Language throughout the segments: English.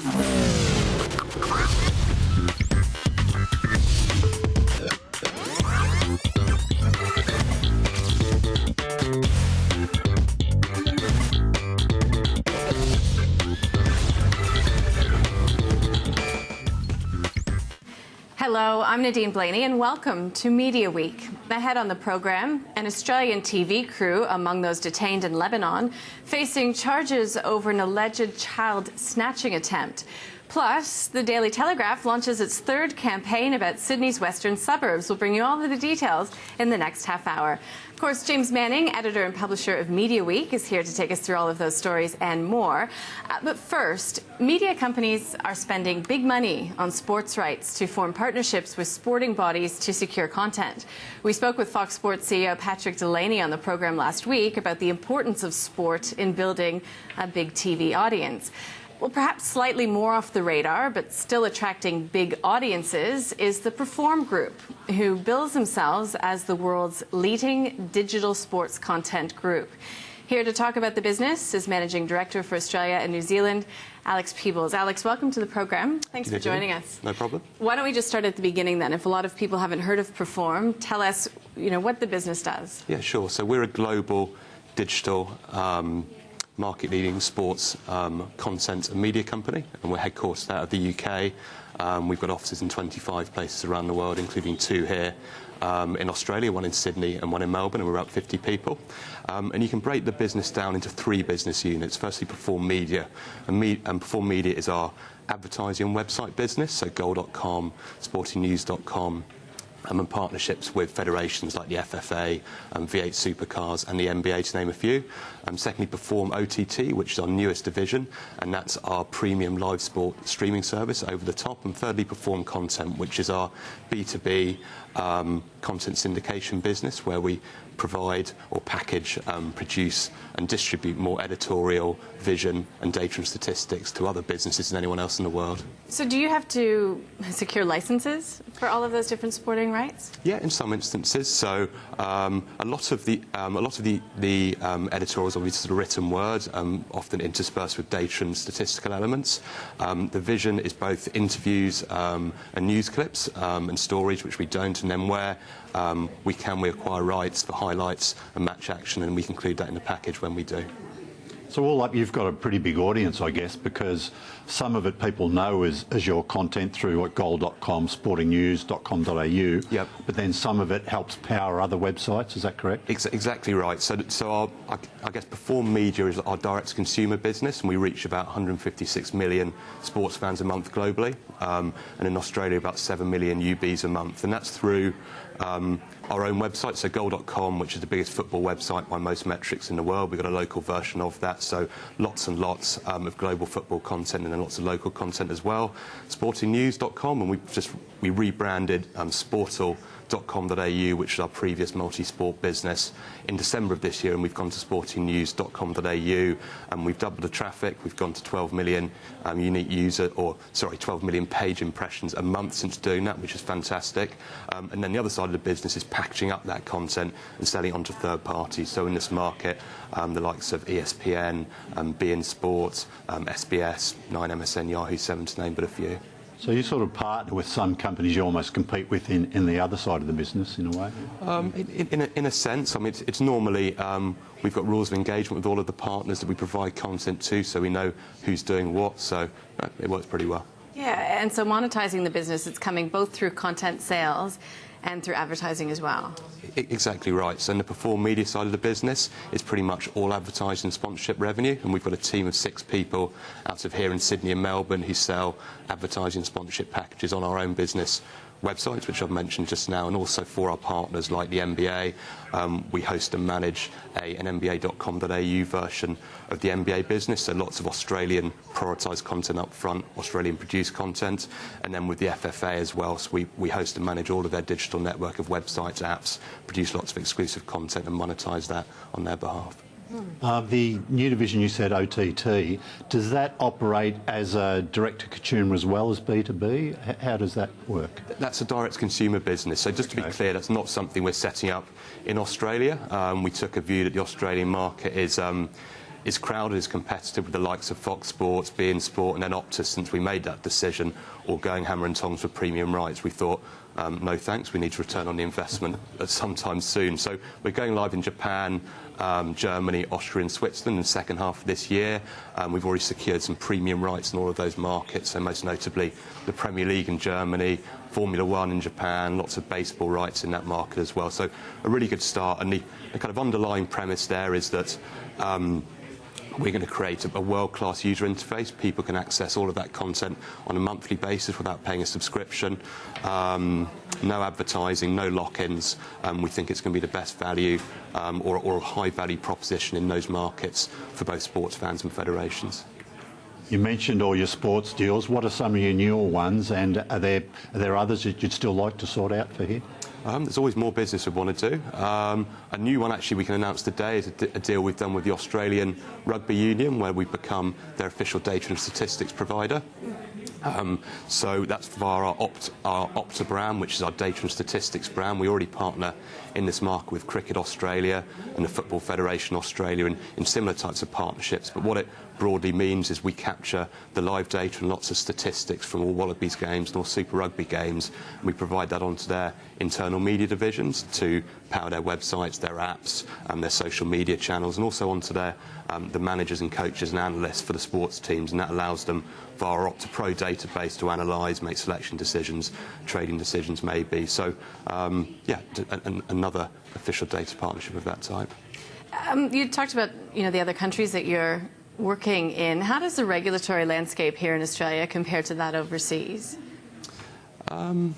Hello, I'm Nadine Blaney and welcome to Media Week. Ahead on the program, an Australian TV crew among those detained in Lebanon facing charges over an alleged child snatching attempt. Plus, the Daily Telegraph launches its third campaign about Sydney's western suburbs. We'll bring you all of the details in the next half hour. Of course, James Manning, editor and publisher of Media Week, is here to take us through all of those stories and more. But first, media companies are spending big money on sports rights to form partnerships with sporting bodies to secure content. We spoke with Fox Sports CEO Patrick Delaney on the program last week about the importance of sport in building a big TV audience. Well, perhaps slightly more off the radar, but still attracting big audiences, is the Perform Group, who bills themselves as the world's leading digital sports content group. Here to talk about the business is Managing Director for Australia and New Zealand, Alex Peebles. Alex, welcome to the program. Thanks for joining us. No problem. Why don't we just start at the beginning then? If a lot of people haven't heard of Perform, tell us, what the business does. Yeah, sure. So we're a global digital market-leading sports content and media company, and we're headquartered out of the UK. We've got offices in 25 places around the world, including 2 here in Australia, 1 in Sydney and 1 in Melbourne, and we're about 50 people. And you can break the business down into 3 business units. Firstly, Perform Media. And Perform Media is our advertising and website business, so goal.com, sportingnews.com, and partnerships with federations like the FFA, V8 Supercars and the NBA, to name a few. Secondly, Perform OTT, which is our newest division, and that's our premium live sport streaming service over the top. And thirdly, Perform Content, which is our B2B content syndication business, where we provide or package, produce and distribute more editorial vision and data and statistics to other businesses than anyone else in the world. So do you have to secure licenses for all of those different sporting rights? Yeah, in some instances. So a lot of the editorials are sort of written word, often interspersed with data and statistical elements. The vision is both interviews and news clips and stories, which we don't, and then where we acquire rights for highlights and match action, and we include that in the package when we do. So all up, you've got a pretty big audience, I guess, because some of it people know as your content through goal.com, sportingnews.com.au, yep. But then some of it helps power other websites, is that correct? Exactly right. So I guess Perform Media is our direct-to-consumer business, and we reach about 156 million sports fans a month globally, and in Australia about 7 million UBs a month, and that's through our own website, so goal.com, which is the biggest football website by most metrics in the world. We've got a local version of that, so lots and lots of global football content and then lots of local content as well. Sportingnews.com, and we rebranded sportal.com.au, which is our previous multi-sport business, in December of this year, and we've gone to sportingnews.com.au, and we've doubled the traffic. We've gone to 12 million 12 million page impressions a month since doing that, which is fantastic. And then the other side of the business is packaging up that content and selling it on to third parties. So in this market, the likes of ESPN, beIN Sports, SBS, 9MSN, Yahoo 7 to name but a few. So you sort of partner with some companies you almost compete with in the other side of the business, in a way? In a sense. I mean, it's normally, we've got rules of engagement with all of the partners that we provide content to, so we know who's doing what, so it works pretty well. Yeah, and so monetizing the business, it's coming both through content sales and through advertising as well. Exactly right. So in the Perform Media side of the business, it's pretty much all advertising and sponsorship revenue, and we've got a team of 6 people out of here in Sydney and Melbourne who sell advertising and sponsorship packages on our own business websites, which I've mentioned just now, and also for our partners like the NBA. We host and manage an NBA.com.au version of the NBA business, so lots of Australian prioritised content up front, Australian produced content, and then with the FFA as well, so we host and manage all of their digital network of websites, apps, produce lots of exclusive content and monetise that on their behalf. The new division, you said OTT, does that operate as a direct-to-consumer as well as B2B? How does that work? That's a direct-to-consumer business. So just to be clear, that's not something we're setting up in Australia. We took a view that the Australian market is it's crowded, it's competitive with the likes of Fox Sports, beIN Sport, and then Optus. Since we made that decision, or going hammer and tongs for premium rights, we thought, no thanks, we need to return on the investment sometime soon. So we're going live in Japan, Germany, Austria and Switzerland in the second half of this year. We've already secured some premium rights in all of those markets, so most notably the Premier League in Germany, Formula One in Japan, lots of baseball rights in that market as well. So a really good start, and the kind of underlying premise there is that we're going to create a world-class user interface. People can access all of that content on a monthly basis without paying a subscription. No advertising, no lock-ins. We think it's going to be the best value or a high-value proposition in those markets for both sports fans and federations. You mentioned all your sports deals. What are some of your newer ones, and are there others that you'd still like to sort out for here? There's always more business we want to do. A new one actually we can announce today is a deal we've done with the Australian Rugby Union, where we've become their official data and statistics provider. So that's via our Opta brand, which is our data and statistics brand. We already partner in this market with Cricket Australia and the Football Federation Australia in similar types of partnerships. But what it broadly means is we capture the live data and lots of statistics from all Wallabies games and all Super Rugby games, and we provide that onto their internal media divisions to power their websites, their apps, their social media channels, and also onto their the managers and coaches and analysts for the sports teams, and that allows them via our Opta Pro database to analyse, make selection decisions, trading decisions maybe. So yeah, another official data partnership of that type. You talked about the other countries that you're working in. How does the regulatory landscape here in Australia compare to that overseas? I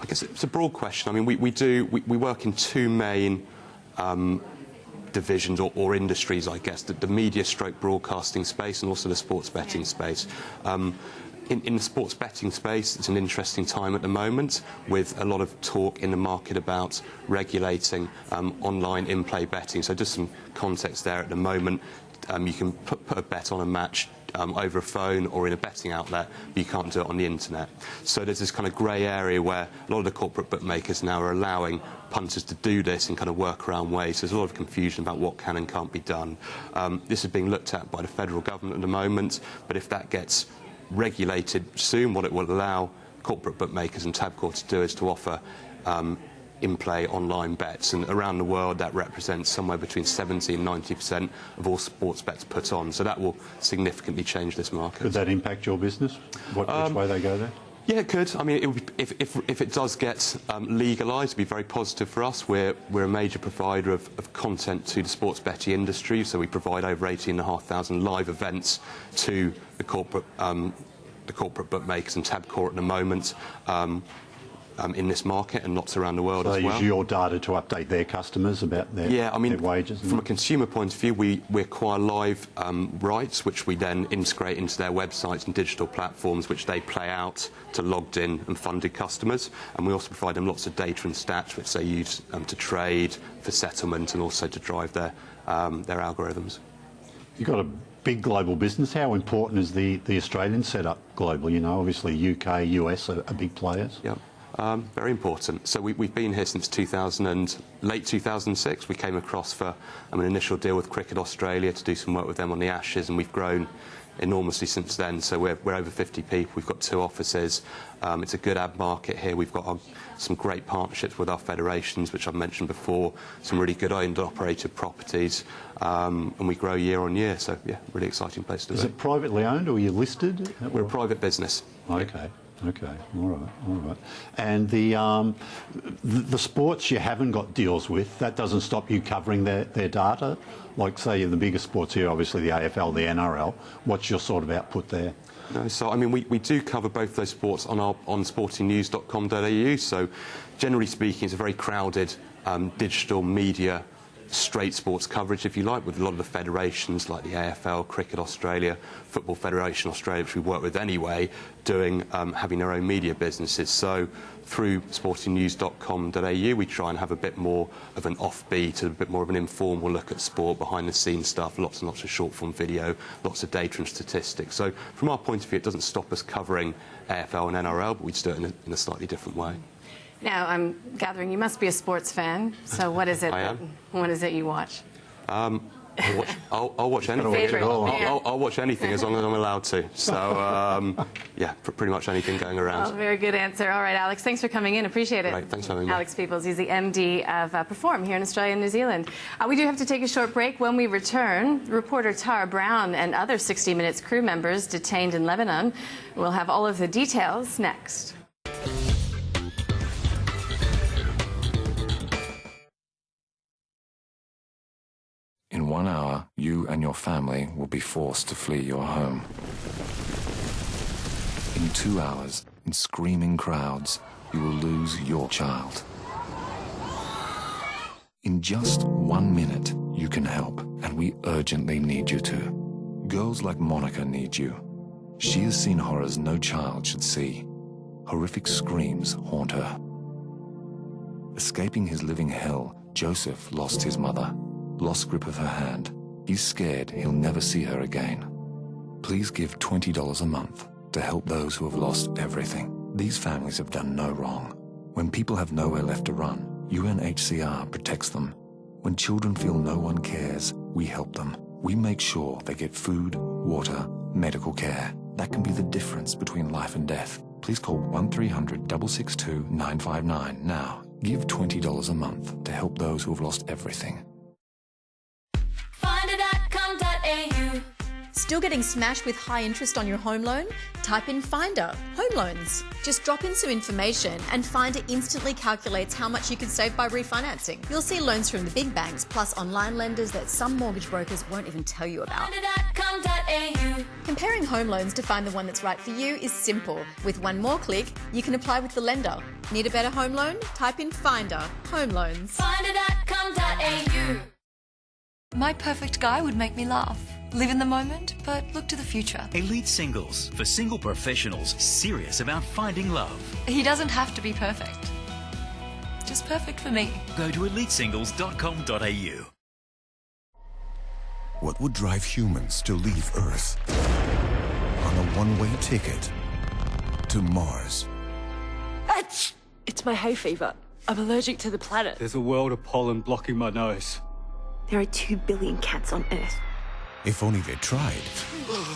guess it's a broad question. I mean, we work in two main divisions or industries, I guess, the media stroke broadcasting space and also the sports betting space. In the sports betting space, it's an interesting time at the moment, with a lot of talk in the market about regulating online in-play betting. So just some context there at the moment. You can put a bet on a match over a phone or in a betting outlet, but you can't do it on the internet. So there's this kind of grey area where a lot of the corporate bookmakers now are allowing punters to do this in kind of workaround ways. There's a lot of confusion about what can and can't be done. This is being looked at by the federal government at the moment, but if that gets regulated soon, what it will allow corporate bookmakers and Tabcorp to do is to offer in-play online bets, and around the world that represents somewhere between 70 and 90% of all sports bets put on. So that will significantly change this market. Could that impact your business? Which way they go there? Yeah, it could. I mean, if it does get legalised, it'd be very positive for us. We're a major provider of content to the sports betting industry, so we provide over 18,500 live events to the corporate bookmakers and Tabcorp at the moment. In this market and lots around the world as well. So they use your data to update their customers about their wages? From a consumer point of view, we acquire live rights, which we then integrate into their websites and digital platforms, which they play out to logged in and funded customers. And we also provide them lots of data and stats, which they use to trade, for settlement, and also to drive their algorithms. You've got a big global business. How important is the Australian setup globally? You know, obviously UK, US are big players. Yep. Very important. So we've been here since late 2006. We came across for an initial deal with Cricket Australia to do some work with them on the Ashes, and we've grown enormously since then. So we're over 50 people. We've got 2 offices. It's a good ad market here. We've got some great partnerships with our federations, which I've mentioned before, some really good owned and operated properties, and we grow year on year. So, yeah, really exciting place to be. Is it privately owned or are you listed? We're a private business. Okay. Okay, all right. And the sports you haven't got deals with, that doesn't stop you covering their data? Like, say, the biggest sports here, obviously the AFL, the NRL. What's your sort of output there? No, so, I mean, we do cover both those sports on sportingnews.com.au. So, generally speaking, it's a very crowded digital media straight sports coverage, if you like, with a lot of the federations like the AFL, Cricket Australia, Football Federation Australia, which we work with anyway, having their own media businesses. So through sportingnews.com.au we try and have a bit more of an offbeat, a bit more of an informal look at sport, behind the scenes stuff, lots and lots of short form video, lots of data and statistics. So from our point of view, it doesn't stop us covering AFL and NRL, but we just do it in a slightly different way. Now, I'm gathering you must be a sports fan. So what is it? I am. What is it you watch? I'll watch anything. Favorite. I'll watch anything as long as I'm allowed to. So, yeah, pretty much anything going around. Oh, very good answer. All right, Alex, thanks for coming in. Appreciate it. Great, thanks for having me. Alex Peoples, he's the MD of Perform here in Australia and New Zealand. We do have to take a short break. When we return, reporter Tara Brown and other 60 Minutes crew members detained in Lebanon. We'll have all of the details next. In 1 hour, you and your family will be forced to flee your home. In 2 hours, in screaming crowds, you will lose your child. In just 1 minute, you can help, and we urgently need you to. Girls like Monica need you. She has seen horrors no child should see. Horrific screams haunt her. Escaping his living hell, Joseph lost his mother. Lost grip of her hand. He's scared he'll never see her again. Please give $20 a month to help those who have lost everything. These families have done no wrong. When people have nowhere left to run, UNHCR protects them. When children feel no one cares, we help them. We make sure they get food, water, medical care. That can be the difference between life and death. Please call 1300-662-959 now. Give $20 a month to help those who have lost everything. Finder.com.au. Still getting smashed with high interest on your home loan? Type in Finder, home loans. Just drop in some information and Finder instantly calculates how much you could save by refinancing. You'll see loans from the big banks plus online lenders that some mortgage brokers won't even tell you about. Finder.com.au. Comparing home loans to find the one that's right for you is simple. With one more click, you can apply with the lender. Need a better home loan? Type in Finder, home loans. Finder.com.au. My perfect guy would make me laugh. Live in the moment, but look to the future. Elite Singles, for single professionals serious about finding love. He doesn't have to be perfect. Just perfect for me. Go to elitesingles.com.au. What would drive humans to leave Earth on a one-way ticket to Mars? Achoo! It's my hay fever. I'm allergic to the planet. There's a world of pollen blocking my nose. There are 2 billion cats on Earth. If only they tried.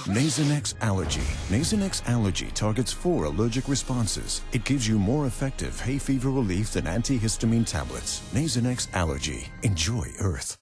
Nasonex Allergy. Nasonex Allergy targets 4 allergic responses. It gives you more effective hay fever relief than antihistamine tablets. Nasonex Allergy. Enjoy Earth.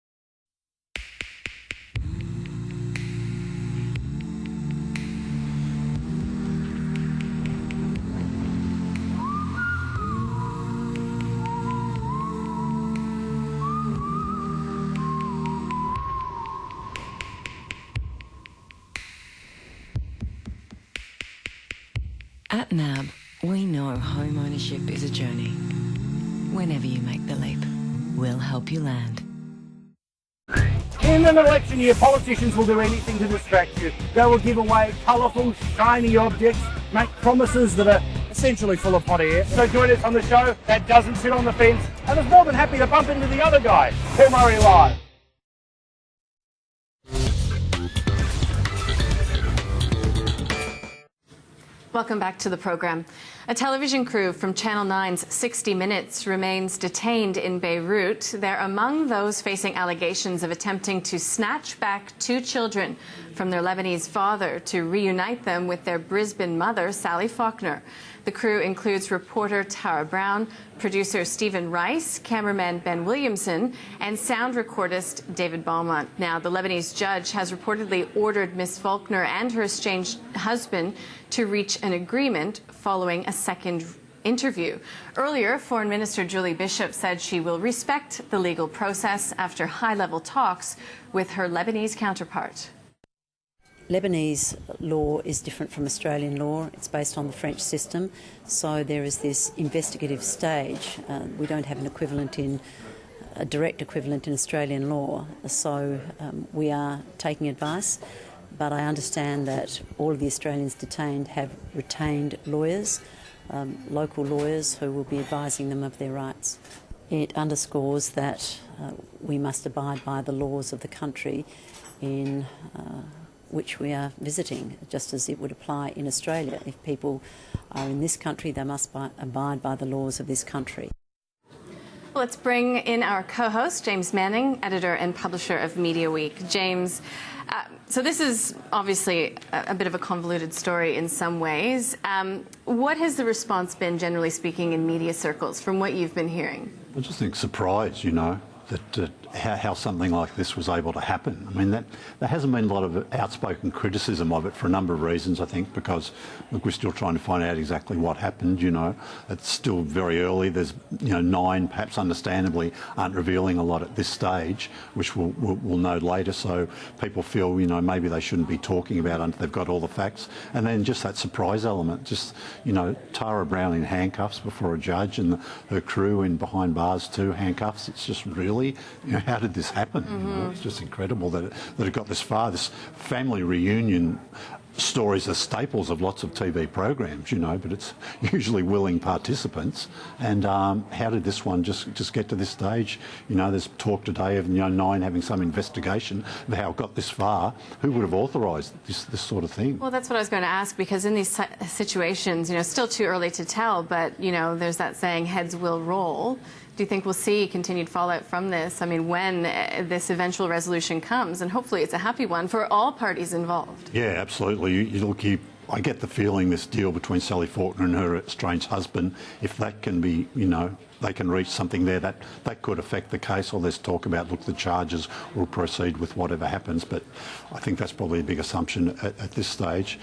At NAB, we know home ownership is a journey. Whenever you make the leap, we'll help you land. In an election year, politicians will do anything to distract you. They will give away colourful, shiny objects, make promises that are essentially full of hot air. So join us on the show that doesn't sit on the fence and is more than happy to bump into the other guy. Paul Murray Live. Welcome back to the program. A television crew from Channel 9's 60 Minutes remains detained in Beirut. They're among those facing allegations of attempting to snatch back 2 children from their Lebanese father to reunite them with their Brisbane mother, Sally Faulkner. The crew includes reporter Tara Brown, producer Stephen Rice, cameraman Ben Williamson, and sound recordist David Beaumont. Now, the Lebanese judge has reportedly ordered Miss Faulkner and her estranged husband to reach an agreement following a second interview. Earlier, Foreign Minister Julie Bishop said she will respect the legal process after high-level talks with her Lebanese counterpart. Lebanese law is different from Australian law. It's based on the French system, so there is this investigative stage. We don't have an equivalent a direct equivalent in Australian law, so we are taking advice, but I understand that all of the Australians detained have retained lawyers, local lawyers who will be advising them of their rights. It underscores that we must abide by the laws of the country in which we are visiting, just as it would apply in Australia. If people are in this country, they must abide by the laws of this country. Let's bring in our co-host, James Manning, editor and publisher of Mediaweek. James, so this is obviously a bit of a convoluted story in some ways. What has the response been, generally speaking, in media circles from what you've been hearing? I just think surprised, you know, that how something like this was able to happen. I mean, there hasn't been a lot of outspoken criticism of it for a number of reasons, I think, because, look, we're still trying to find out exactly what happened, you know. It's still very early. There's, you know, 9, perhaps understandably, aren't revealing a lot at this stage, which we'll know later, so people feel, you know, maybe they shouldn't be talking about it until they've got all the facts. And then just that surprise element, just, you know, Tara Brown in handcuffs before a judge and her crew in behind bars too, handcuffs. It's just really, you know, how did this happen? You know, it's just incredible that it got this far. This family reunion stories are staples of lots of TV programs, you know, but it's usually willing participants. And how did this one just get to this stage? You know, there's talk today of, you know, 9 having some investigation of how it got this far. Who would have authorised this sort of thing? Well, that's what I was going to ask, because in these situations, you know, still too early to tell, but, you know, there's that saying, heads will roll. Do you think we'll see continued fallout from this? I mean, when this eventual resolution comes, and hopefully it's a happy one for all parties involved. Yeah, absolutely. I get the feeling this deal between Sally Faulkner and her estranged husband, if that can be, you know, they can reach something there, that could affect the case. Or there's talk about, look, the charges will proceed with whatever happens, but I think that's probably a big assumption at this stage.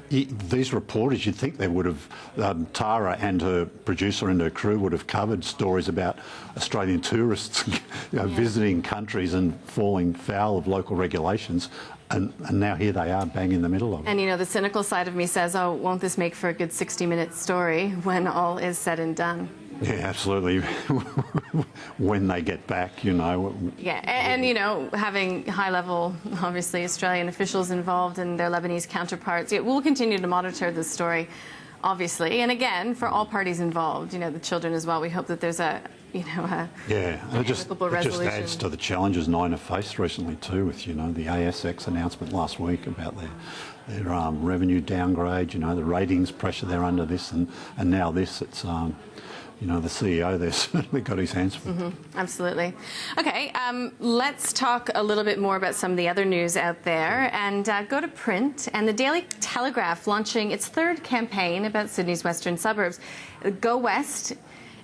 These reporters, you'd think they would have, Tara and her producer and her crew would have covered stories about Australian tourists visiting countries and falling foul of local regulations. And now here they are, bang in the middle of it. And, you know, the cynical side of me says, oh, won't this make for a good 60-minute story when all is said and done? Yeah, absolutely. When they get back, you know. Yeah, and you know, having high-level, obviously, Australian officials involved and their Lebanese counterparts, we'll continue to monitor this story, obviously. And again, for all parties involved, you know, the children as well, we hope that there's a, you know, it just adds to the challenges 9 have faced recently too, with, you know, the ASX announcement last week about their revenue downgrade, you know, the ratings pressure they're under this, and now this. It's you know, the CEO there certainly got his hands full. Absolutely. Okay, let's talk a little bit more about some of the other news out there and go to print. And the Daily Telegraph launching its 3rd campaign about Sydney's western suburbs. Go West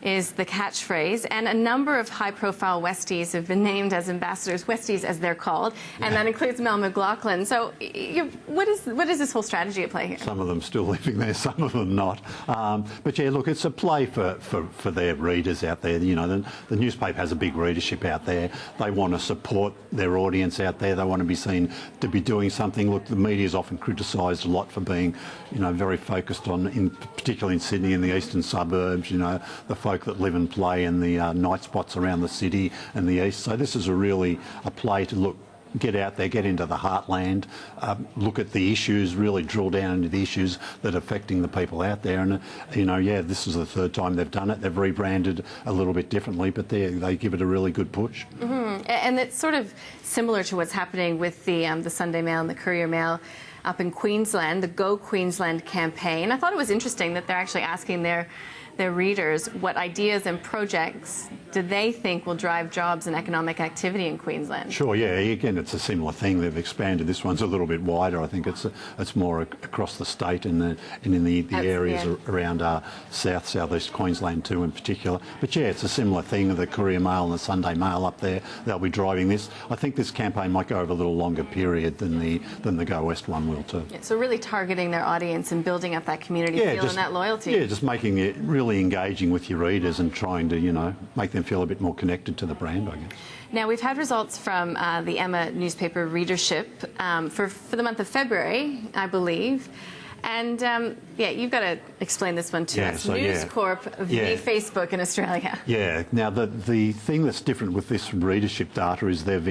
is the catchphrase, and a number of high-profile Westies have been named as ambassadors, Westies as they're called, and that includes Mel McLaughlin. So what is this whole strategy at play here? Some of them still living there, some of them not. But yeah, look, it's a play for their readers out there. You know, the newspaper has a big readership out there. They want to support their audience out there. They want to be seen to be doing something. Look, the media is often criticised a lot for being, you know, very focused on, particularly in Sydney, in the eastern suburbs, you know, the folk that live and play in the night spots around the city and the east. So this is really a play to get out there, get into the heartland, look at the issues, really drill down into the issues that are affecting the people out there. And, you know, yeah, this is the 3rd time they've done it. They've rebranded a little bit differently, but they give it a really good push. And it's sort of similar to what's happening with the Sunday Mail and the Courier Mail up in Queensland, the Go Queensland campaign. I thought it was interesting that they're actually asking their readers what ideas and projects do they think will drive jobs and economic activity in Queensland? Sure, yeah. Again, it's a similar thing. They've expanded. This one's a little bit wider. I think it's more across the state and in the areas around southeast Queensland too in particular. But yeah, it's a similar thing. The Courier Mail and the Sunday Mail up there, they'll be driving this. I think this campaign might go over a little longer period than the Go West one will too. Yeah, so really targeting their audience and building up that community feel and that loyalty. Yeah, just making it really engaging with your readers and trying to, you know, make them feel a bit more connected to the brand, I guess. Now, we've had results from the Emma newspaper readership for the month of February, I believe. And, yeah, you've got to explain this one to us. News Corp v Facebook in Australia. Yeah. Now, the thing that's different with this readership data is they've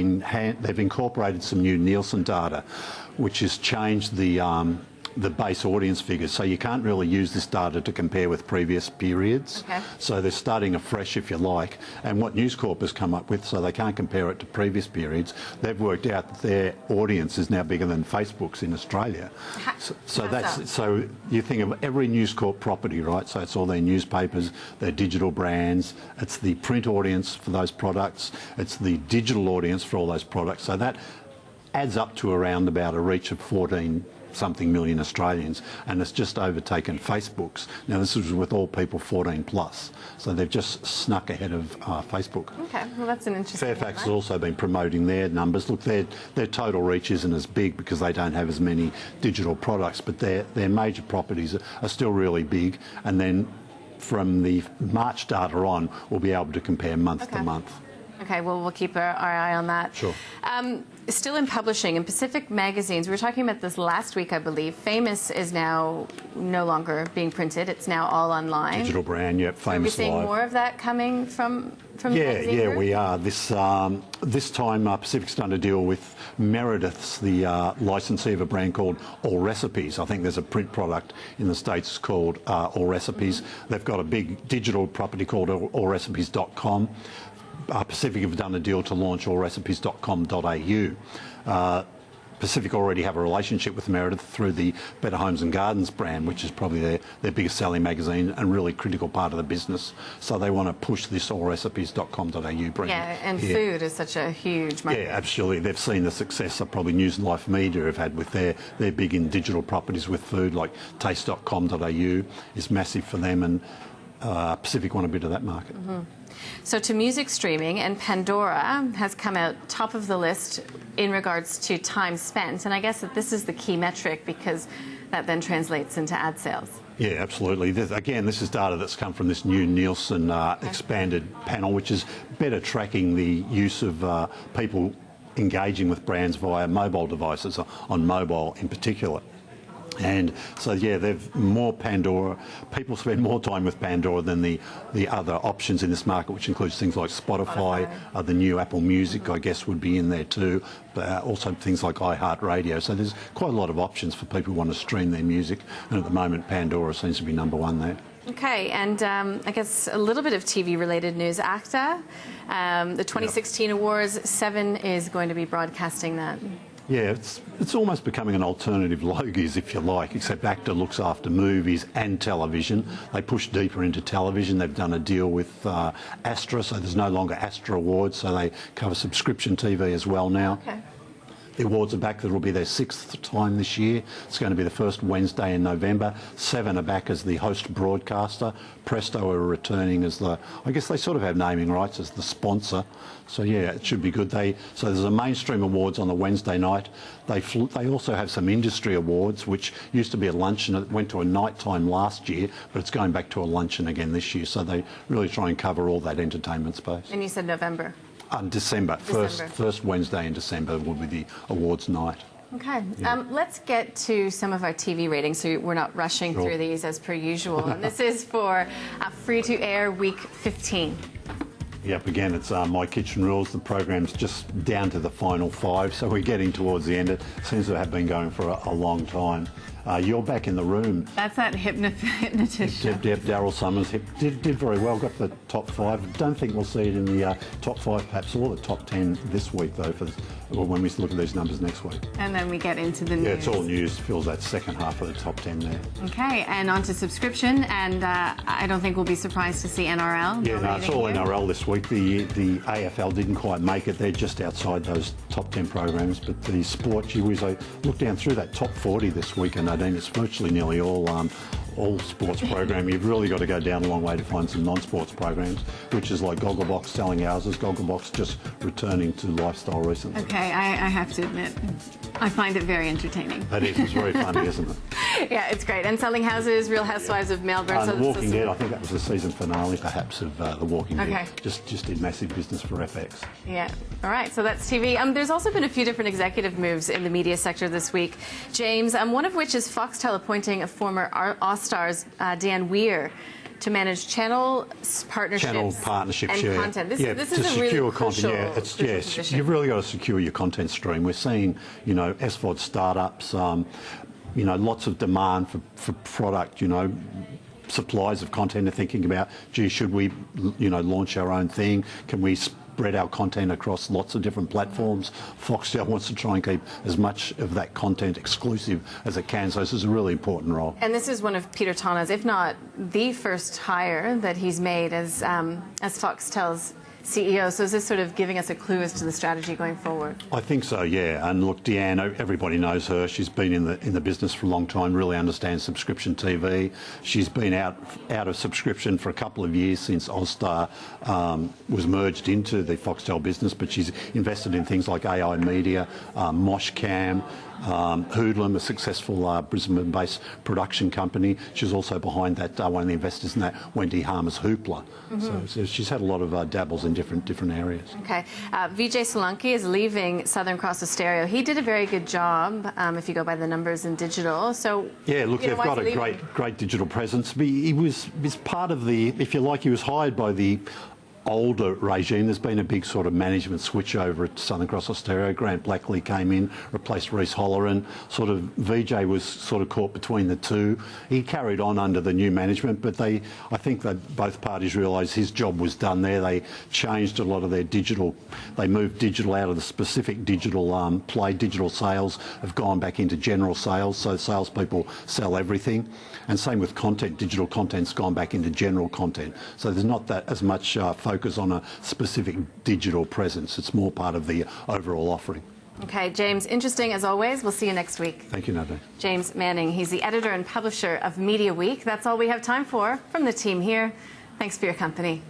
incorporated some new Nielsen data, which has changed the the base audience figures. So you can't really use this data to compare with previous periods. Okay. So they're starting afresh, if you like. And what News Corp has come up with, so they can't compare it to previous periods, they've worked out that their audience is now bigger than Facebook's in Australia. So you think of every News Corp property, right? So it's all their newspapers, their digital brands, it's the print audience for those products, it's the digital audience for all those products. So that adds up to around about a reach of 14-something million Australians, and it's just overtaken Facebook's. Now, this is with all people 14 plus, so they've just snuck ahead of Facebook. Okay, well, that's an interesting Fairfax has also been promoting their numbers. Look, their total reach isn't as big because they don't have as many digital products, but their major properties are still really big, and then from the March data on, we'll be able to compare month to month. Okay, well, we'll keep our eye on that. Sure. Still in publishing, in Pacific Magazines, we were talking about this last week, I believe. Famous is now no longer being printed. It's now all online. Digital brand, yep, Famous Live. Are we seeing more of that coming from the magazine Yeah, group? we are. This time Pacific's done a deal with Meredith's, the licensee of a brand called All Recipes. I think there's a print product in the States called All Recipes. They've got a big digital property called allrecipes.com. Pacific have done a deal to launch allrecipes.com.au. Pacific already have a relationship with Meredith through the Better Homes and Gardens brand, which is probably their biggest selling magazine and really critical part of the business. So they want to push this allrecipes.com.au brand. Yeah, and food is such a huge market. Yeah, absolutely. They've seen the success that probably News and Life Media have had with their big in digital properties with food, like taste.com.au is massive for them, and Pacific want a bit of that market. So to music streaming, and Pandora has come out top of the list in regards to time spent, and I guess that this is the key metric because that then translates into ad sales. Yeah, absolutely. Again, this is data that's come from this new Nielsen expanded panel, which is better tracking the use of people engaging with brands via mobile devices, on mobile in particular. And so, yeah, they've more Pandora. People spend more time with Pandora than the other options in this market, which includes things like Spotify. The new Apple Music, I guess, would be in there too. But also things like iHeartRadio. So there's quite a lot of options for people who want to stream their music. And at the moment, Pandora seems to be number one there. Okay, and I guess a little bit of TV-related news. ACTA, the 2016 awards, 7 is going to be broadcasting that. Yeah, it's almost becoming an alternative Logies, if you like, except ACTA looks after movies and television. They push deeper into television. They've done a deal with Astra, so there's no longer Astra Awards, so they cover subscription TV as well now. Okay. The awards are back. That will be their 6th time this year. It's going to be the first Wednesday in November. 7 are back as the host broadcaster. Presto are returning as I guess they sort of have naming rights as the sponsor. So yeah, it should be good. So there's a mainstream awards on the Wednesday night. They also have some industry awards, which used to be a luncheon. It went to a night time last year, but it's going back to a luncheon again this year. So they really try and cover all that entertainment space. And you said November? December. First Wednesday in December will be the awards night. Okay. Let's get to some of our TV ratings so we're not rushing through these as per usual. And this is for free-to-air week 15. Yep, again, it's My Kitchen Rules. The program's just down to the final 5, so we're getting towards the end. It seems to have been going for a long time. You're Back in the Room. That's that hypnotist show. Daryl Summers did very well, got the top 5. Don't think we'll see it in the top 5 perhaps, or the top 10 this week though, when we look at these numbers next week. And then we get into the news. Yeah, it's all news, fills that second half of the top 10 there. Okay, and on to subscription, and I don't think we'll be surprised to see NRL. Yeah, no, it's all NRL this week. The AFL didn't quite make it. They're just outside those top 10 programs, but the sport, gee whiz, I looked down through that top 40 this week, and it's virtually nearly all sports program. You've really got to go down a long way to find some non-sports programs, which is like Gogglebox selling houses. Gogglebox just returning to lifestyle recently. Okay, I have to admit, I find it very entertaining. It is. It's very funny, isn't it? Yeah, it's great. And Selling Houses, Real Housewives of Melbourne. The Walking Dead, I think that was the season finale, perhaps, of The Walking Dead. Okay. Just did massive business for FX. Yeah. All right, so that's TV. There's also been a few different executive moves in the media sector this week, James, one of which is Foxtel appointing a former All-Stars, Dan Weir, to manage channel partnerships and content. This is a really crucial position. You've really got to secure your content stream. We're seeing, SVOD startups, you know, lots of demand for product, you know. Suppliers of content are thinking about, gee, should we, you know, launch our own thing? Can we spread our content across lots of different platforms? Foxtel wants to try and keep as much of that content exclusive as it can, so this is a really important role. And this is one of Peter Tonna's, if not the first hire that he's made as Foxtel's CEO. So is this sort of giving us a clue as to the strategy going forward? I think so, yeah. And look, Deanne, everybody knows her. She's been in the business for a long time, really understands subscription TV. She's been out of subscription for a couple of years since Ozstar was merged into the Foxtel business, but she's invested in things like AI Media, Moshcam, Hoodlum, a successful Brisbane-based production company. She's also behind that, one of the investors in that, Wendy Harmer's Hoopla. So she's had a lot of dabbles in different areas. Okay. Vijay Solanki is leaving Southern Cross Austereo. He did a very good job, if you go by the numbers in digital. So yeah, look, they've got a great digital presence. He was part of the, if you like, he was hired by the older regime. There's been a big sort of management switch over at Southern Cross Austereo. Grant Blackley came in, replaced Reece Holleran. Sort of VJ was sort of caught between the two. He carried on under the new management, but I think that both parties realised his job was done there. They changed a lot of their digital. They moved digital out of the specific digital play. Digital sales have gone back into general sales, so salespeople sell everything. And same with content. Digital content's gone back into general content. So there's not that as much focus on a specific digital presence. It's more part of the overall offering. Okay, James, interesting as always. We'll see you next week. Thank you, Nadine. James Manning, he's the editor and publisher of Media Week. That's all we have time for from the team here. Thanks for your company.